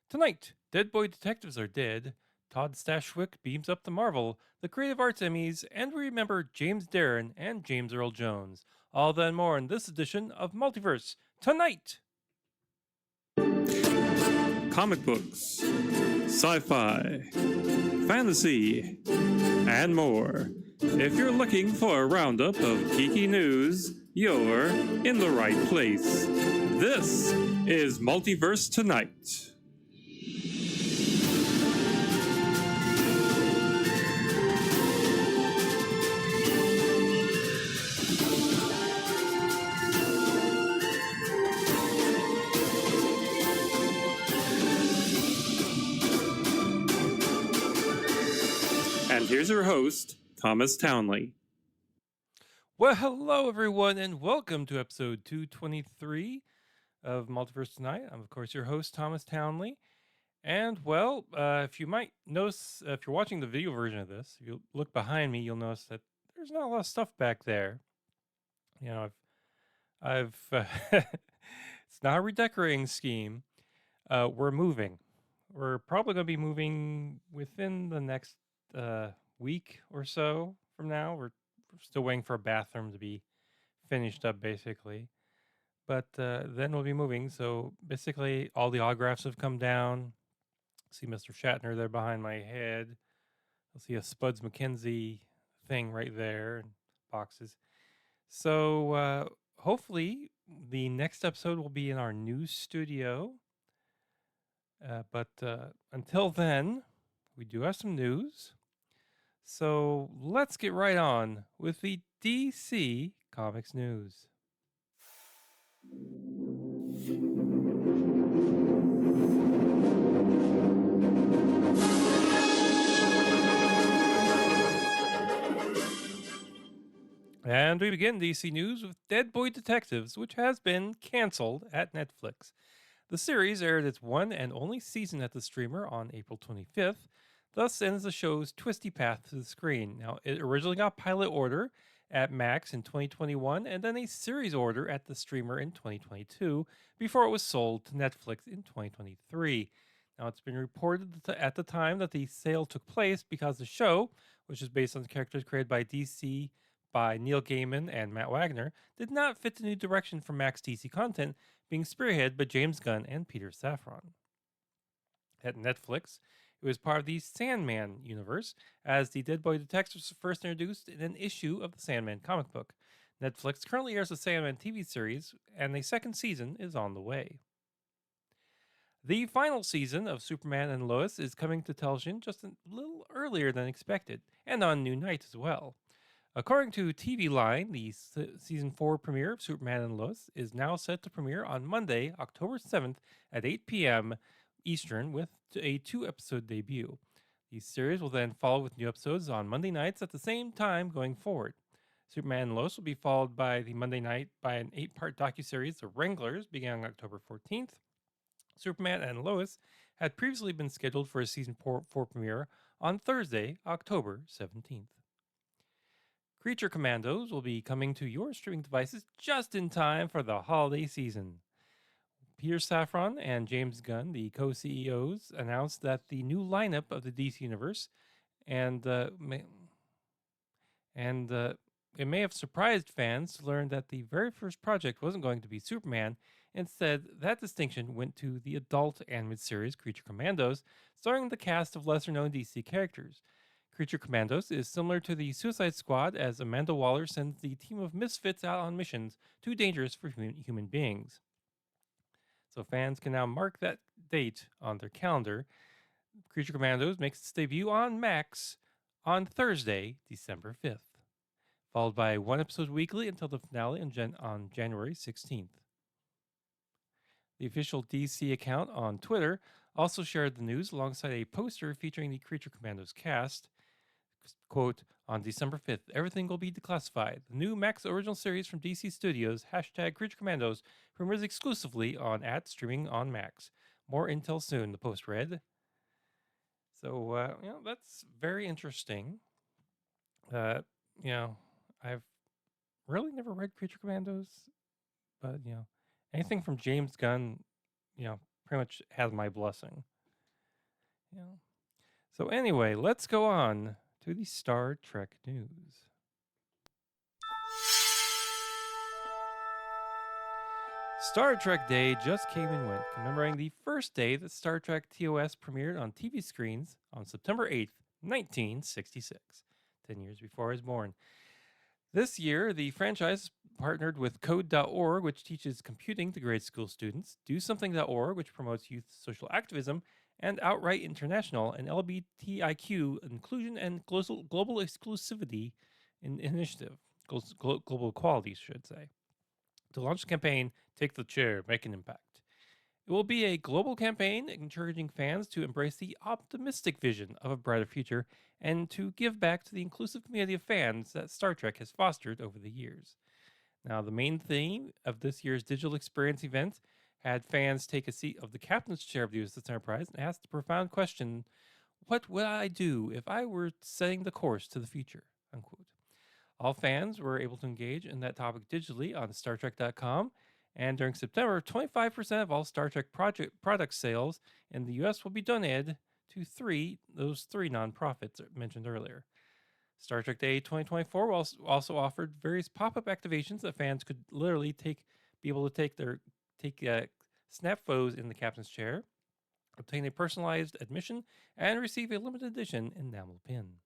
Tonight, Dead Boy Detectives are dead. Todd Stashwick beams up to Marvel, the Creative Arts Emmys, and we remember James Darren and James Earl Jones. All that and more in this edition of Multiverse Tonight. Comic books, sci-fi, fantasy, and more. If you're looking for a roundup of geeky news, you're in the right place. This is Multiverse Tonight. And here's your host, Thomas Townley. Well, hello everyone, and welcome to episode 223 of Multiverse Tonight. I'm, of course, your host, Thomas Townley. And, well, if you might notice, if you're watching the video version of this, if you look behind me, you'll notice that there's not a lot of stuff back there. You know, it's not a redecorating scheme. We're moving. We're probably going to be moving within the next week or so from now. We're still waiting for a bathroom to be finished up, basically. But then we'll be moving. So basically, all the autographs have come down. See Mr. Shatner there behind my head. You'll see a Spuds McKenzie thing right there and boxes. So hopefully, the next episode will be in our new studio. But until then, we do have some news. So let's get right on with the DC Comics news. And we begin DC news with Dead Boy Detectives, which has been canceled at Netflix. The series aired its one and only season at the streamer on April 25th, thus ends the show's twisty path to the screen. Now, it originally got pilot order at Max in 2021 and then a series order at the streamer in 2022 before it was sold to Netflix in 2023. Now, it's been reported at the time that the sale took place because the show, which is based on the characters created by DC by Neil Gaiman and Matt Wagner, did not fit the new direction for Max DC content, being spearheaded by James Gunn and Peter Safran. At Netflix, it was part of the Sandman universe, as the Dead Boy Detectives was first introduced in an issue of the Sandman comic book. Netflix currently airs the Sandman TV series, and the second season is on the way. The final season of Superman and Lois is coming to television just a little earlier than expected, and on new night as well. According to TV Line, the season 4 premiere of Superman and Lois is now set to premiere on Monday, October 7th at 8 p.m. Eastern with a 2-episode debut. The series will then follow with new episodes on Monday nights at the same time going forward. Superman and Lois will be followed by the Monday night by an 8-part docuseries, The Wranglers, beginning on October 14th. Superman and Lois had previously been scheduled for a season 4 premiere on Thursday, October 17th. Creature Commandos will be coming to your streaming devices just in time for the holiday season. Peter Safran and James Gunn, the co-CEOs, announced that the new lineup of the DC Universe, and it may have surprised fans to learn that the very first project wasn't going to be Superman. Instead, that distinction went to the adult animated series Creature Commandos, starring the cast of lesser-known DC characters. Creature Commandos is similar to the Suicide Squad, as Amanda Waller sends the team of misfits out on missions too dangerous for human beings. So fans can now mark that date on their calendar. Creature Commandos makes its debut on Max on Thursday, December 5th, followed by one episode weekly until the finale on January 16th. The official DC account on Twitter also shared the news alongside a poster featuring the Creature Commandos cast. Quote, on December 5th, everything will be declassified. The new Max original series from DC Studios, #Creature Commandos, premieres exclusively on streaming on Max. More intel soon, the post read. So, that's very interesting. I've really never read Creature Commandos, but, anything from James Gunn, pretty much has my blessing. Yeah. So anyway, let's go on to the Star Trek news. Star Trek Day just came and went, commemorating the first day that Star Trek TOS premiered on TV screens on September 8th, 1966, 10 years before I was born. This year, the franchise partnered with Code.org, which teaches computing to grade school students, DoSomething.org, which promotes youth social activism, and Outright International, an LGBTIQ inclusion and global exclusivity initiative, global equality, should say, to launch the campaign Take the Chair, Make an Impact. It will be a global campaign encouraging fans to embrace the optimistic vision of a brighter future and to give back to the inclusive community of fans that Star Trek has fostered over the years. Now, the main theme of this year's digital experience event had fans take a seat of the captain's chair of the USS Enterprise and ask the profound question, what would I do if I were setting the course to the future? Unquote. All fans were able to engage in that topic digitally on StarTrek.com. And during September, 25% of all Star Trek product sales in the US will be donated to those three nonprofits mentioned earlier. Star Trek Day 2024 also offered various pop-up activations that fans could literally be able to take snap photos in the captain's chair, obtain a personalized admission, and receive a limited edition enamel pin.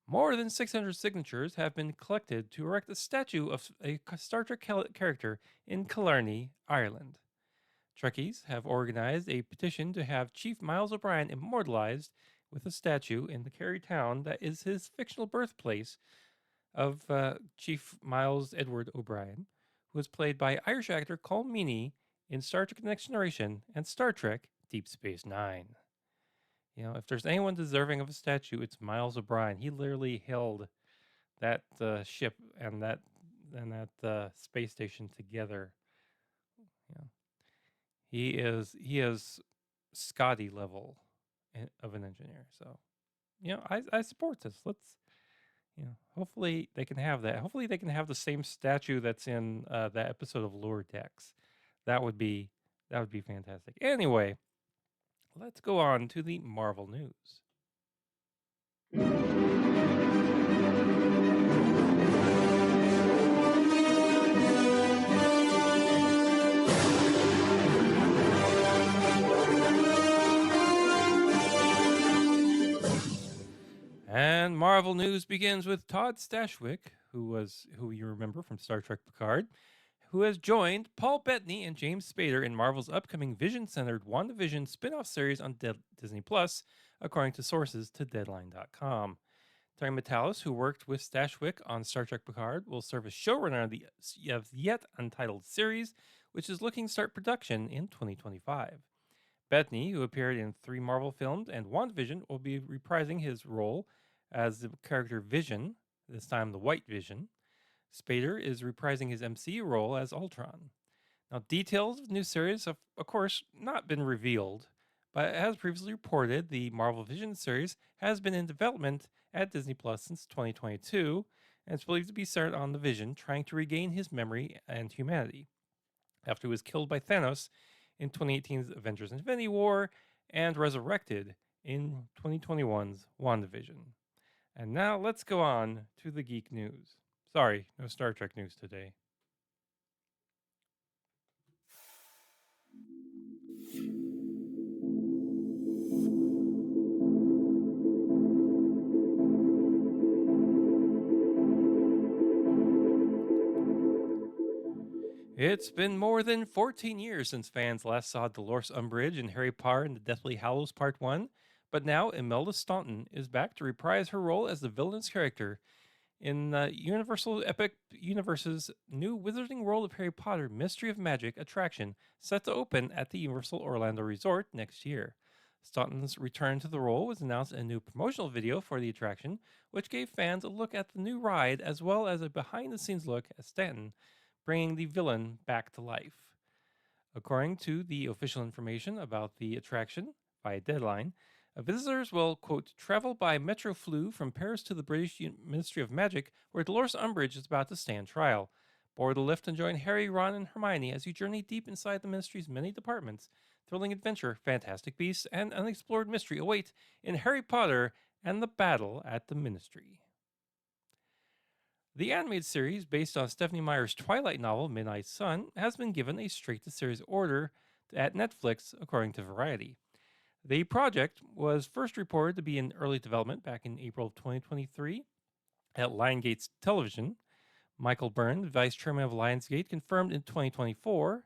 More than 600 signatures have been collected to erect a statue of a Star Trek character in Killarney, Ireland. Trekkies have organized a petition to have Chief Miles O'Brien immortalized with a statue in the Kerry town that is his fictional birthplace of Chief Miles Edward O'Brien, who was played by Irish actor Colm Meaney in Star Trek The Next Generation and Star Trek Deep Space Nine. You know, if there's anyone deserving of a statue, it's Miles O'Brien. He literally held that ship and that space station together. You know, he is Scotty level of an engineer. So, you know, I support this. Let's, you know, hopefully they can have that. Hopefully they can have the same statue that's in that episode of Lower Decks. That would be fantastic. Anyway, let's go on to the Marvel news. And Marvel news begins with Todd Stashwick, who you remember from Star Trek Picard, who has joined Paul Bettany and James Spader in Marvel's upcoming Vision-centered WandaVision spin-off series on Disney Plus, according to sources to Deadline.com. Terry Matalas, who worked with Stashwick on Star Trek Picard, will serve as showrunner of the yet untitled series, which is looking to start production in 2025. Bettany, who appeared in 3 Marvel films and WandaVision, will be reprising his role as the character Vision, this time the White Vision. Spader is reprising his MCU role as Ultron. Now, details of the new series have, of course, not been revealed, but as previously reported, the Marvel Vision series has been in development at Disney Plus since 2022, and it's believed to be centered on the Vision trying to regain his memory and humanity after he was killed by Thanos in 2018's Avengers Infinity War and resurrected in 2021's WandaVision. And now let's go on to the geek news. Sorry, no Star Trek news today. It's been more than 14 years since fans last saw Dolores Umbridge in Harry Potter and the Deathly Hallows Part 1, but now Imelda Staunton is back to reprise her role as the villainous character in Universal Epic Universe's new Wizarding World of Harry Potter Mystery of Magic attraction set to open at the Universal Orlando Resort next year. Staunton's return to the role was announced in a new promotional video for the attraction, which gave fans a look at the new ride as well as a behind-the-scenes look at Stanton, bringing the villain back to life. According to the official information about the attraction by Deadline, visitors will, quote, travel by Metroflux from Paris to the British Ministry of Magic, where Dolores Umbridge is about to stand trial. Board the lift and join Harry, Ron, and Hermione as you journey deep inside the Ministry's many departments. Thrilling adventure, fantastic beasts, and unexplored mystery await in Harry Potter and the Battle at the Ministry. The animated series, based on Stephanie Meyer's Twilight novel Midnight Sun, has been given a straight-to-series order at Netflix, according to Variety. The project was first reported to be in early development back in April of 2023 at Lionsgate Television. Michael Byrne, the vice chairman of Lionsgate, confirmed in 2024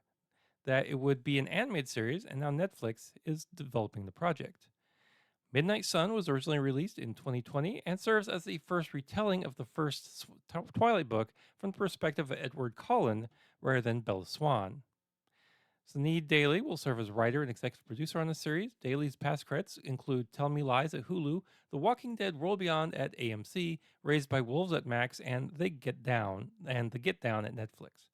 that it would be an animated series, and now Netflix is developing the project. Midnight Sun was originally released in 2020 and serves as the first retelling of the first Twilight book from the perspective of Edward Cullen rather than Bella Swan. Sneed Daly will serve as writer and executive producer on the series. Daly's past credits include Tell Me Lies at Hulu, The Walking Dead World Beyond at AMC, Raised by Wolves at Max, and The Get Down at Netflix.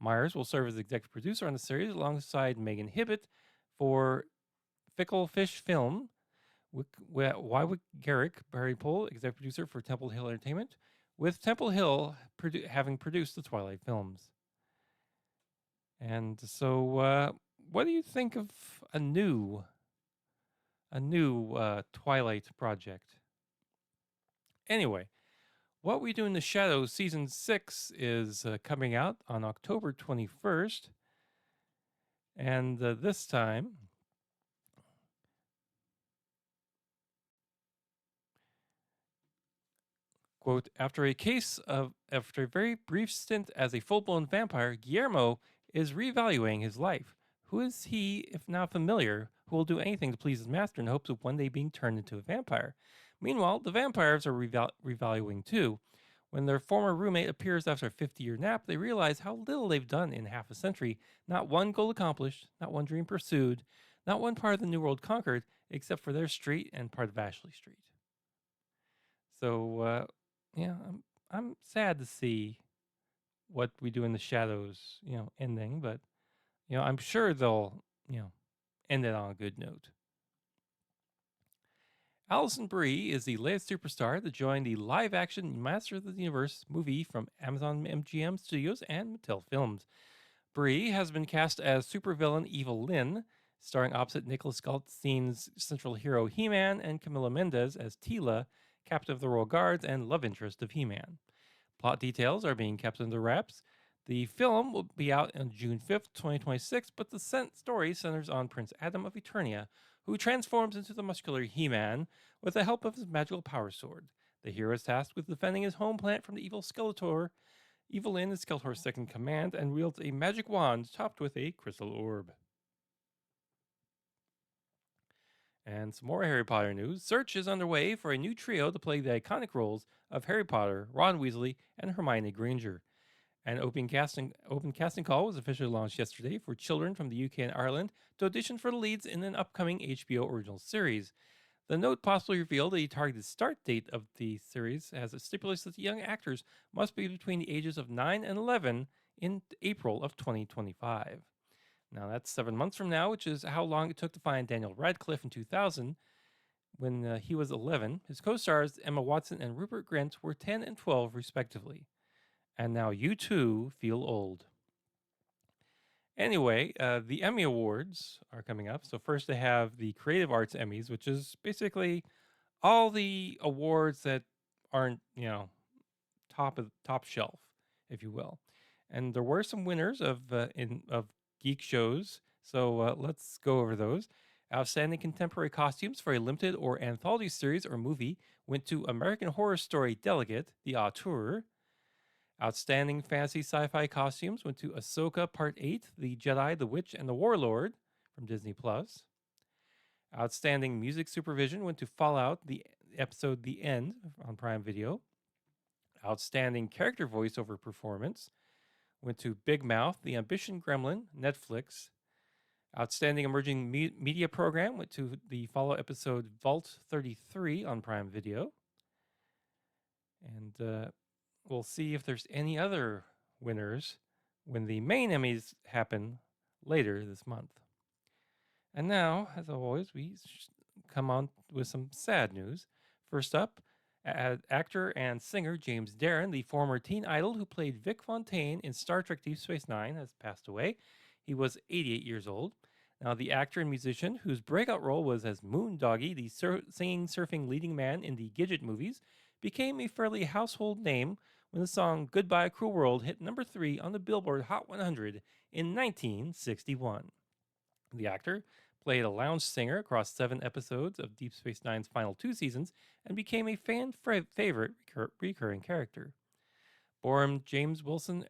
Myers will serve as executive producer on the series alongside Megan Hibbett for Fickle Fish Film, Wywick Garrick, Barry Pohl, executive producer for Temple Hill Entertainment, with Temple Hill having produced the Twilight films. And so, what do you think of a new Twilight project? Anyway, What We Do in the Shadows Season 6 is coming out on October 21st. And this time, quote, after a very brief stint as a full-blown vampire, Guillermo is reevaluating his life. Who is he, if not familiar, who will do anything to please his master in hopes of one day being turned into a vampire? Meanwhile, the vampires are revaluing too. When their former roommate appears after a 50-year nap, they realize how little they've done in half a century. Not one goal accomplished, not one dream pursued, not one part of the New World conquered, except for their street and part of Ashley Street. So, yeah, I'm sad to see What We Do in the Shadows, ending, but I'm sure they'll, end it on a good note. Alison Brie is the latest superstar to join the live-action Master of the Universe movie from Amazon MGM Studios and Mattel Films. Brie has been cast as supervillain Evil Lynn, starring opposite Nicholas Goldstein's central hero He-Man and Camila Mendez as Tila, captain of the Royal Guards and love interest of He-Man. Plot details are being kept under wraps. The film will be out on June 5th, 2026, but the story centers on Prince Adam of Eternia, who transforms into the muscular He-Man with the help of his magical power sword. The hero is tasked with defending his home planet from the evil Skeletor. Evil Lynn is Skeletor's second command and wields a magic wand topped with a crystal orb. And some more Harry Potter news. Search is underway for a new trio to play the iconic roles of Harry Potter, Ron Weasley, and Hermione Granger. An open casting call was officially launched yesterday for children from the UK and Ireland to audition for the leads in an upcoming HBO original series. The note possibly revealed a targeted start date of the series as it stipulates that the young actors must be between the ages of 9 and 11 in April of 2025. Now that's 7 months from now, which is how long it took to find Daniel Radcliffe in 2000 when he was 11. His co-stars Emma Watson and Rupert Grint were 10 and 12 respectively. And now you too feel old. Anyway, the Emmy Awards are coming up. So first they have the Creative Arts Emmys, which is basically all the awards that aren't, top shelf, if you will. And there were some winners of geek shows. So let's go over those. Outstanding contemporary costumes for a limited or anthology series or movie went to American Horror Story Delegate, the auteur. Outstanding fantasy sci-fi costumes went to Ahsoka Part 8, The Jedi, the Witch, and the Warlord from Disney+. Outstanding music supervision went to Fallout, the episode The End on Prime Video. Outstanding character voiceover performance went to Big Mouth, The Ambition Gremlin, Netflix. Outstanding emerging media program went to the follow episode Vault 33 on Prime Video. And we'll see if there's any other winners when the main Emmys happen later this month. And now, as always, we come on with some sad news. First up, Actor and singer James Darren, the former teen idol who played Vic Fontaine in Star Trek Deep Space Nine, has passed away. He was 88 years old. Now, the actor and musician whose breakout role was as Moondoggie, the singing, surfing leading man in the Gidget movies, became a fairly household name when the song Goodbye Cruel World hit number 3 on the Billboard Hot 100 in 1961. The actor played a lounge singer across 7 episodes of Deep Space Nine's final 2 seasons and became a fan favorite recurring character. Born James Wilson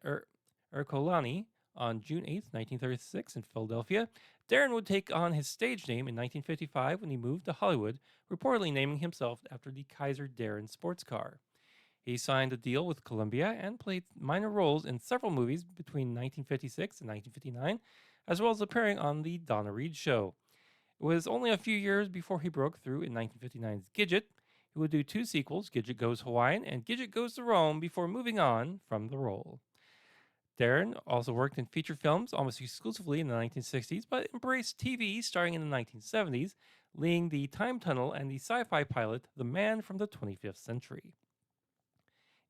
Ercolani on June 8, 1936, in Philadelphia, Darren would take on his stage name in 1955 when he moved to Hollywood, reportedly naming himself after the Kaiser Darren sports car. He signed a deal with Columbia and played minor roles in several movies between 1956 and 1959, as well as appearing on The Donna Reed Show. It was only a few years before he broke through in 1959's Gidget. He would do 2 sequels, Gidget Goes Hawaiian and Gidget Goes to Rome, before moving on from the role. Darren also worked in feature films almost exclusively in the 1960s, but embraced TV starting in the 1970s, leading The Time Tunnel and the sci-fi pilot The Man from the 25th Century.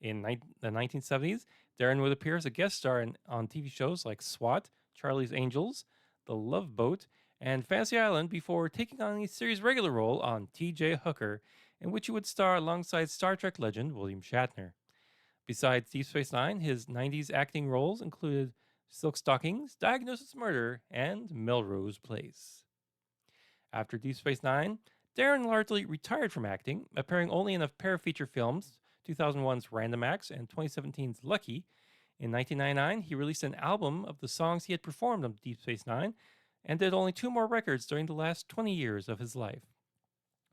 In the 1970s, Darren would appear as a guest star on TV shows like SWAT, Charlie's Angels, The Love Boat, and Fantasy Island before taking on a series regular role on T.J. Hooker, in which he would star alongside Star Trek legend William Shatner. Besides Deep Space Nine, his 90s acting roles included Silk Stockings, Diagnosis Murder, and Melrose Place. After Deep Space Nine, Darren largely retired from acting, appearing only in a pair of feature films, 2001's Random Acts and 2017's Lucky. In 1999, he released an album of the songs he had performed on Deep Space Nine and did only 2 more records during the last 20 years of his life.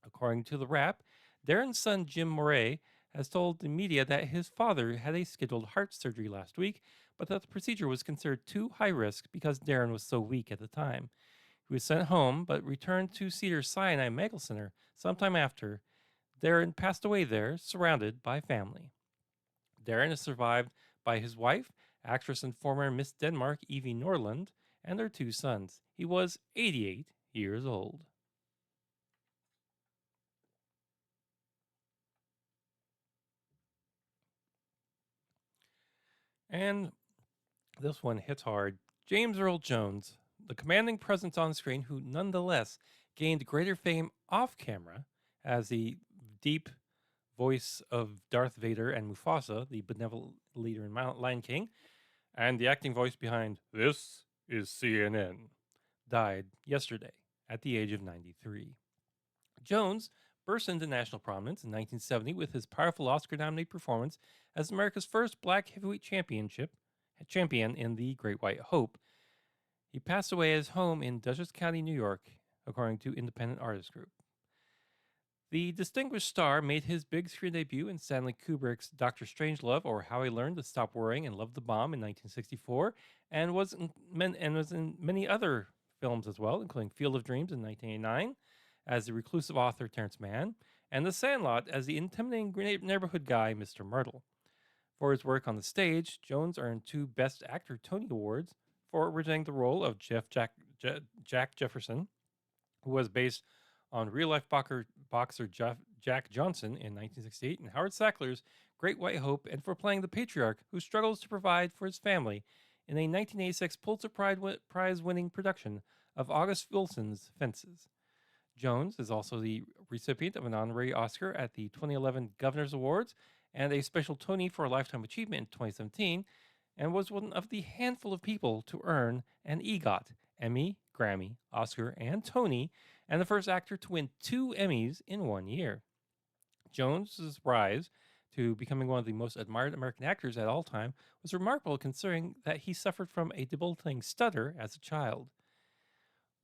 According to The Wrap, Darren's son Jim Moray has told the media that his father had a scheduled heart surgery last week, but that the procedure was considered too high risk because Darren was so weak at the time. He was sent home, but returned to Cedar Sinai Medical Center sometime after. Darren passed away there, surrounded by family. Darren is survived by his wife, actress and former Miss Denmark Evie Norland, and their 2 sons. He was 88 years old. And this one hits hard. James Earl Jones, the commanding presence on screen who nonetheless gained greater fame off camera as the deep voice of Darth Vader and Mufasa, the benevolent leader in Lion King, and the acting voice behind This is CNN, died yesterday at the age of 93. Jones burst into national prominence in 1970 with his powerful Oscar-nominated performance as America's first black heavyweight champion in The Great White Hope. He passed away at his home in Dutchess County, New York, according to Independent Artist Group. The distinguished star made his big screen debut in Stanley Kubrick's Doctor Strangelove, or How I Learned to Stop Worrying and Love the Bomb, in 1964, and was in many other films as well, including Field of Dreams in 1989 as the reclusive author Terrence Mann, and The Sandlot as the intimidating neighborhood guy Mr. Myrtle. For his work on the stage, Jones earned 2 Best Actor Tony Awards for originating the role of Jack Jefferson, who was based on real-life boxer Jack Johnson in 1968, and Howard Sackler's Great White Hope, and for playing the patriarch who struggles to provide for his family in a 1986 Pulitzer Prize-winning production of August Wilson's Fences. Jones is also the recipient of an honorary Oscar at the 2011 Governor's Awards and a special Tony for Lifetime Achievement in 2017, and was one of the handful of people to earn an EGOT, Emmy, Grammy, Oscar, and Tony, and the first actor to win 2 Emmys in 1 year. Jones's rise to becoming one of the most admired American actors at all time was remarkable considering that he suffered from a debilitating stutter as a child.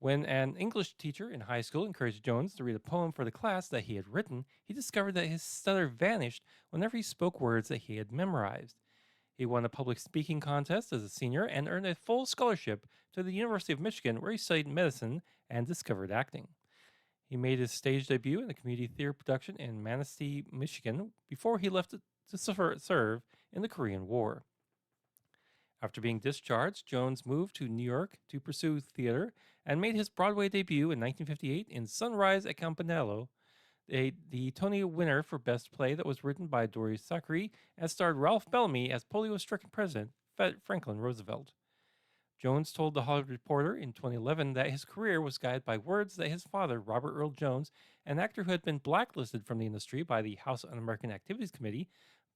When an English teacher in high school encouraged Jones to read a poem for the class that he had written, he discovered that his stutter vanished whenever he spoke words that he had memorized. He won a public speaking contest as a senior and earned a full scholarship to the University of Michigan, where he studied medicine and discovered acting. He made his stage debut in a community theater production in Manistee, Michigan, before he left to serve in the Korean War. After being discharged, Jones moved to New York to pursue theater and made his Broadway debut in 1958 in Sunrise at Campanello. The Tony winner for Best Play that was written by Dory Sakri and starred Ralph Bellamy as polio-stricken President Franklin Roosevelt. Jones told The Hollywood Reporter in 2011 that his career was guided by words that his father, Robert Earl Jones, an actor who had been blacklisted from the industry by the House Un-American Activities Committee,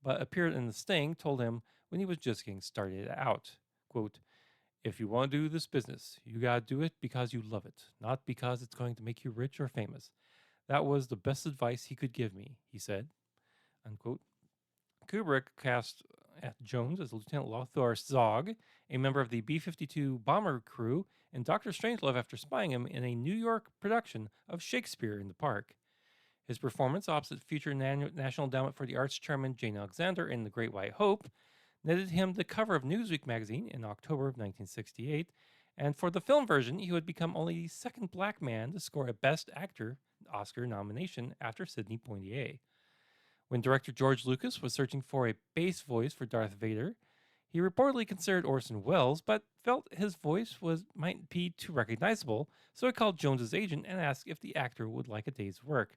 but appeared in The Sting, told him when he was just getting started out. Quote, "If you want to do this business, you gotta do it because you love it, not because it's going to make you rich or famous. That was the best advice he could give me," he said. Unquote. Kubrick cast Jones as Lieutenant Lothar Zog, a member of the B-52 bomber crew, and Dr. Strangelove after spying him in a New York production of Shakespeare in the Park. His performance opposite future National Endowment for the Arts chairman Jane Alexander in The Great White Hope netted him the cover of Newsweek magazine in October of 1968, and for the film version, he would become only the second black man to score a Best Actor Oscar nomination after Sidney Poitier. When director George Lucas was searching for a bass voice for Darth Vader, he reportedly considered Orson Welles, but felt his voice might be too recognizable, so he called Jones's agent and asked if the actor would like a day's work.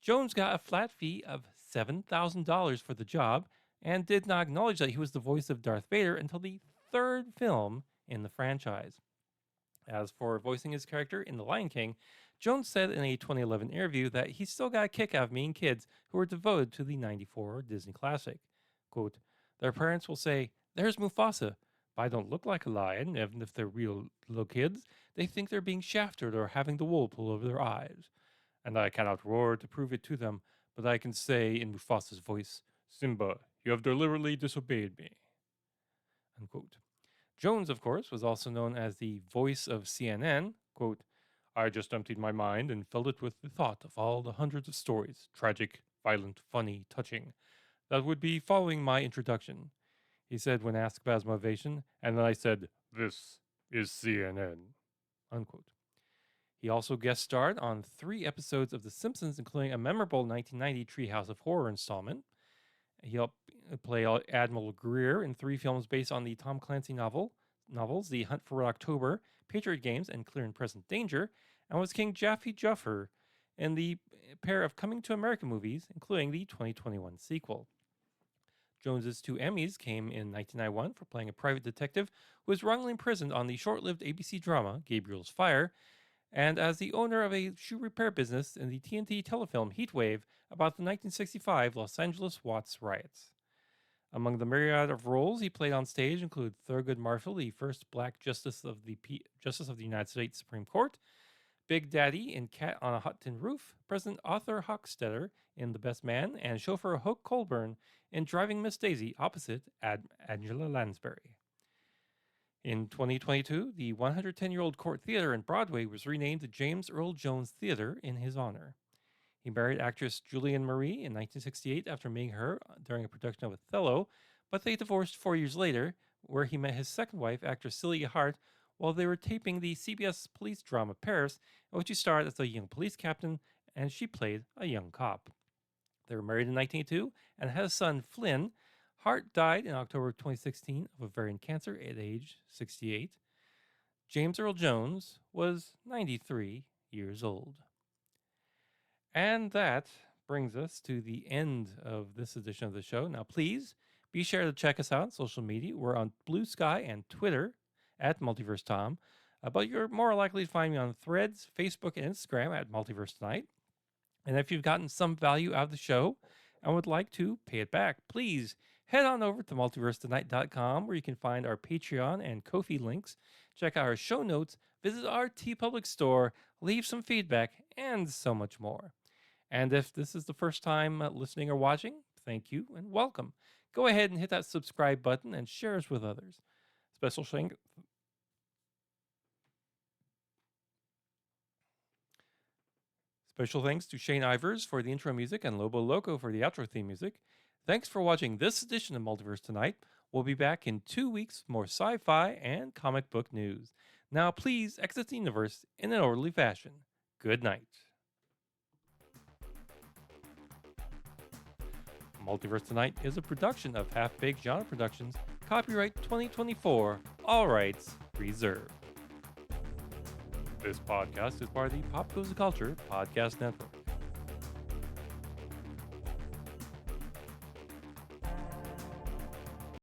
Jones got a flat fee of $7,000 for the job and did not acknowledge that he was the voice of Darth Vader until the third film in the franchise. As for voicing his character in The Lion King, Jones said in a 2011 interview that he still got a kick out of meeting kids who were devoted to the '94 Disney classic. Quote, "Their parents will say, 'There's Mufasa,' but I don't look like a lion, even if they're real little kids. They think they're being shafted or having the wool pulled over their eyes. And I cannot roar to prove it to them, but I can say in Mufasa's voice, 'Simba, you have deliberately disobeyed me.'" Unquote. Jones, of course, was also known as the voice of CNN. Quote, "I just emptied my mind and filled it with the thought of all the hundreds of stories, tragic, violent, funny, touching, that would be following my introduction," he said when asked about his motivation, and then I said, "This is CNN." Unquote. He also guest starred on 3 episodes of The Simpsons, including a memorable 1990 Treehouse of Horror installment. He helped play Admiral Greer in 3 films based on the Tom Clancy novels The Hunt for Red October, Patriot Games, and Clear and Present Danger, and was King Jaffe Joffer in the pair of Coming to America movies, including the 2021 sequel. Jones's 2 Emmys came in 1991 for playing a private detective who was wrongly imprisoned on the short-lived ABC drama Gabriel's Fire, and as the owner of a shoe repair business in the TNT telefilm Heatwave about the 1965 Los Angeles Watts riots. Among the myriad of roles he played on stage include Thurgood Marshall, the first black justice of the United States Supreme Court, Big Daddy in Cat on a Hot Tin Roof, President Arthur Hochstetter in The Best Man, and chauffeur Hoke Colburn in Driving Miss Daisy opposite Angela Lansbury. In 2022, the 110-year-old Court Theater in Broadway was renamed the James Earl Jones Theater in his honor. He married actress Julianne Marie in 1968 after meeting her during a production of Othello, but they divorced 4 years later, where he met his second wife, actress Celia Hart, while they were taping the CBS police drama Paris, in which he starred as a young police captain, and she played a young cop. They were married in 1982 and had a son, Flynn. Hart died in October 2016 of ovarian cancer at age 68. James Earl Jones was 93 years old. And that brings us to the end of this edition of the show. Now, please be sure to check us out on social media. We're on Blue Sky and Twitter at Multiverse Tom, but you're more likely to find me on Threads, Facebook, and Instagram at Multiverse Tonight. And if you've gotten some value out of the show and would like to pay it back, please head on over to multiversetonight.com, where you can find our Patreon and Ko-fi links, check out our show notes, visit our TeePublic store, leave some feedback, and so much more. And if this is the first time listening or watching, thank you and welcome. Go ahead and hit that subscribe button and share us with others. Special thanks to Shane Ivers for the intro music and Lobo Loco for the outro theme music. Thanks for watching this edition of Multiverse Tonight. We'll be back in 2 weeks with more sci-fi and comic book news. Now, please exit the universe in an orderly fashion. Good night. Multiverse Tonight is a production of Half Baked Genre Productions, copyright 2024, all rights reserved. This podcast is part of the Pop Goes the Culture podcast network.